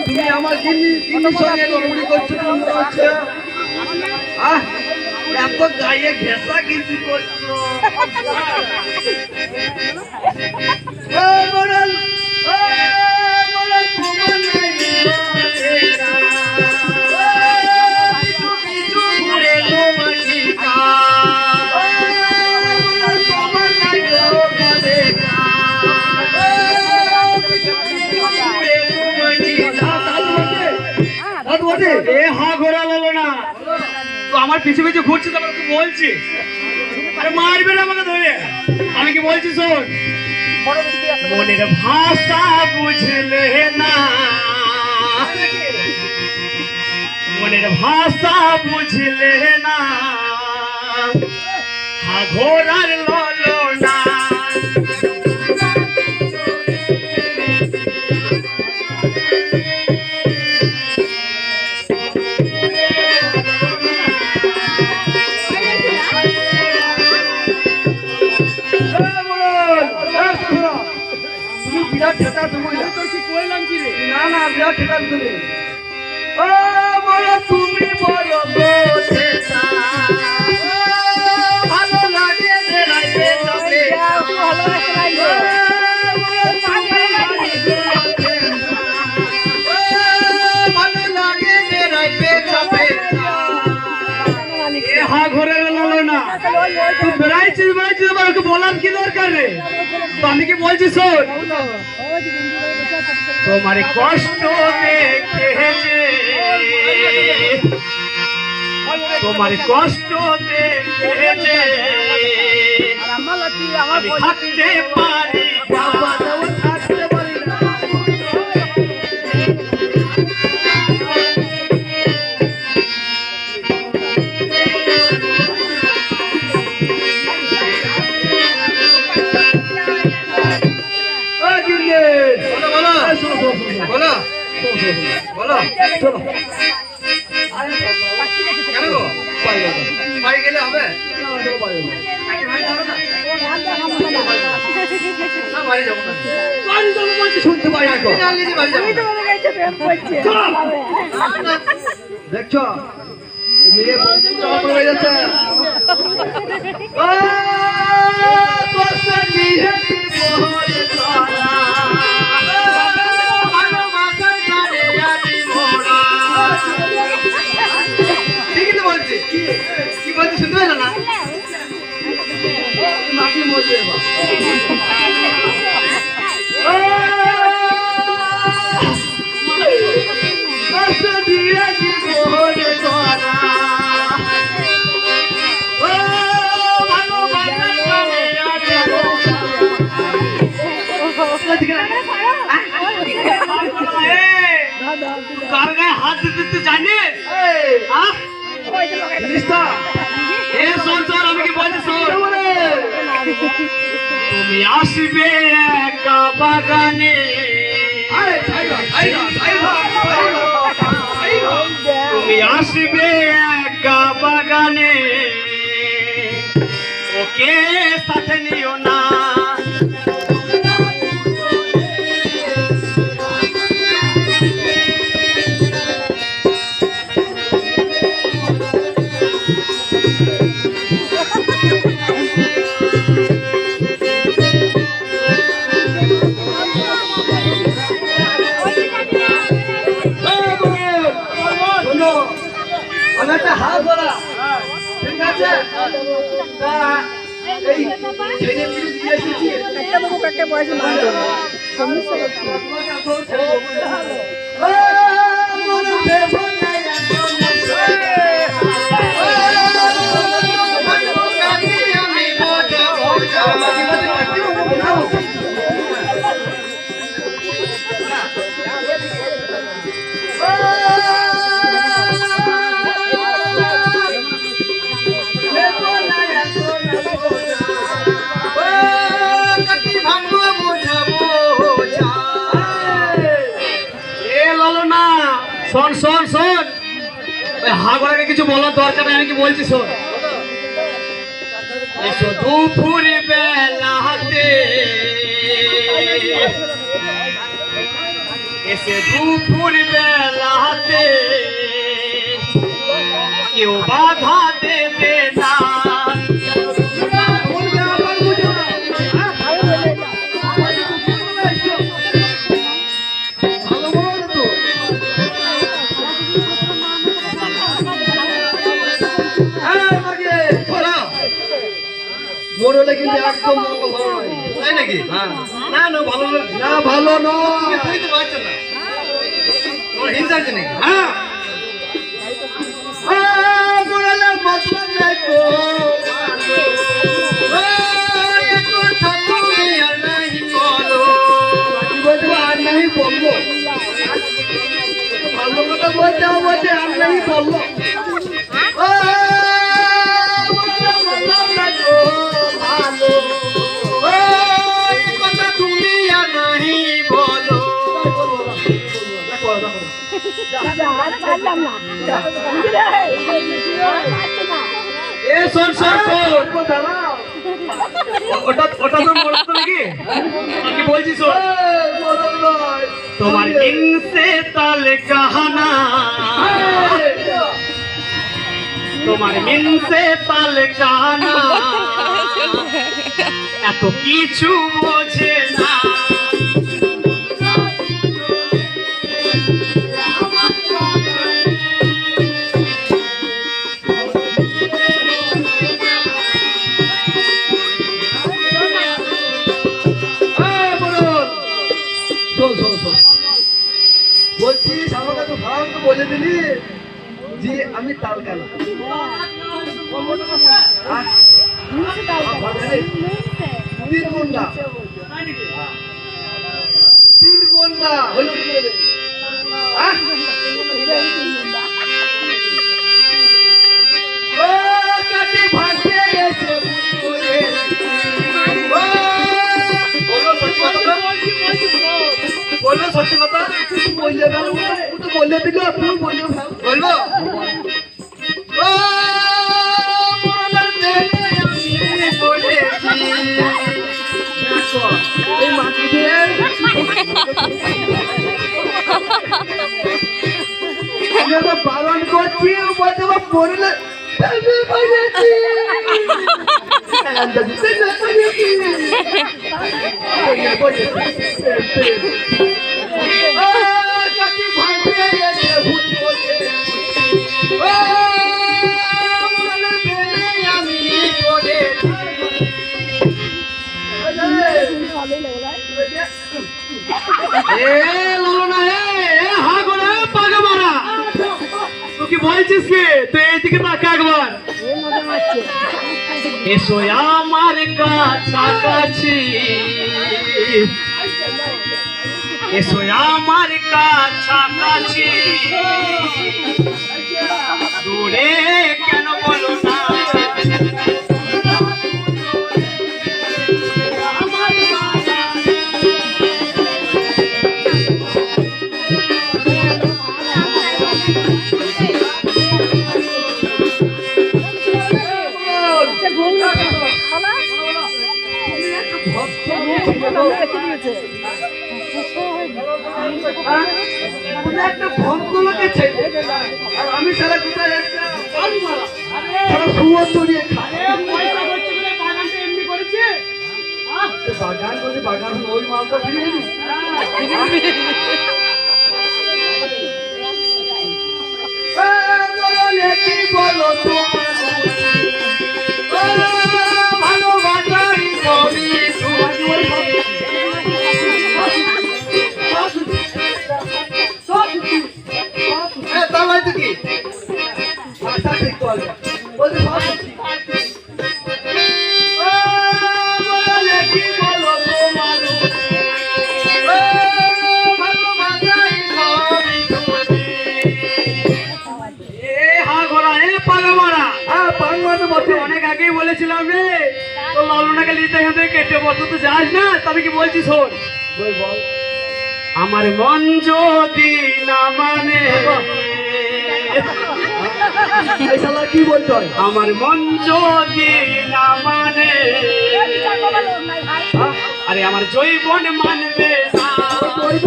তুমি আমার গিন্নির সঙ্গে গড়বড়ি করছো মনে হচ্ছে। এত গায়ে ঘেঁষা গিন্নি করছো। আমার পিছু পিছু ঘুরছে তো আমাকে বলছি আরে মারবে না আমাকে ধরে। আমি কি বলছি শোন, মনের ভাষা বুঝলে না, মনের ভাষা বুঝলে না, ঘোড়ার ললনা। তুমি বলো ভালো লাগে বলার কি দরকার রে? আমি কি বলছি শোন, তোমার কষ্ট দেখেছে, তোমার কষ্ট দেখেছে আমি থাকতে পারি বাবা, থাকতে পারি না। বাড়ি গেলে হবে শুনতে পাই দেখছো মেয়ে হয়ে যাচ্ছে। ঠিকই তো বলছি, কি বলছি শুনতে পেল না? মাটি মরবে কার গায়ে হাত দিতে জানিস? আমি কি বলছি শোন, তুমি আসবে একা বাগানে, তুমি আসবে একা বাগানে, ওকে সাথে নিও না। ঠিক আছে, শোন শোন শোন, হাগড়াকে কিছু বলার দরকার নেই, আমি কি বলছি শোন। এসো দুপুর বেলাতে এসে দুপুর বেলাতে কেউ বাধা দেবে না। বড় লাগে একদম ভালো নয়, তাই নাকি? হ্যাঁ, না না ভালো না, না ভালো নয়। তুই তো পারছ না, তোর হিংসা আছে নাকি? হ্যাঁ বড়লে মতলব নাই তো কথা তুমি আর নাই বলো, বলবো আর নাই বলবো, ভালো কথা বলতে বলতে আর নাই বলবো। ওটা ওটা তো মরত নাকি? কি বলছিস? তোমার ইনসে তাল কাহানা, তোমার মিনসে তাল কাহানা এত কিছু বোঝে না। বলছিস আমাকে তো ভালো তো বলে দিলি যে আমি তাল খেলা 3 ঘন্টা 3 ঘন্টা হলো কি রে? ও কাটি ভাসে গেছে বুঝে, ও বলো সত্যি কথা, বলো সত্যি কথা, বললে গেল তো বললে দিল, তুই বললে বলবো। ও বলার দেবে আমি বলেছি দেখো এই মাটি দিয়ে আমি তো বারণ করছি, বলতে পড়লে আমি বলেছি বলছিস কি তুই এইদিকে তাকা একবার। এসো আমার কাছাকাছি, এসো আমার কাছাকাছি, দূরে কেন বলো না? একটা ভক্তলোকে ছেড়ে আর আমি সারা কোথায় একটা সারা সুয়ার জড়িয়ে বাগান করে বাগান ওই মালটা ফিরে কি বলো ভালোবাসারি ছবি অনেক আগেই বলেছিলাম রে তো লালুনাকে নিতে এখান থেকে কেটে বল, তুই তো যাস না, তবে কি বলছি শোন। আমার মন যদি না মানে, কি বলতে হয়? আমার মন যদি না মানে, আরে আমার জৈবন মানবে না।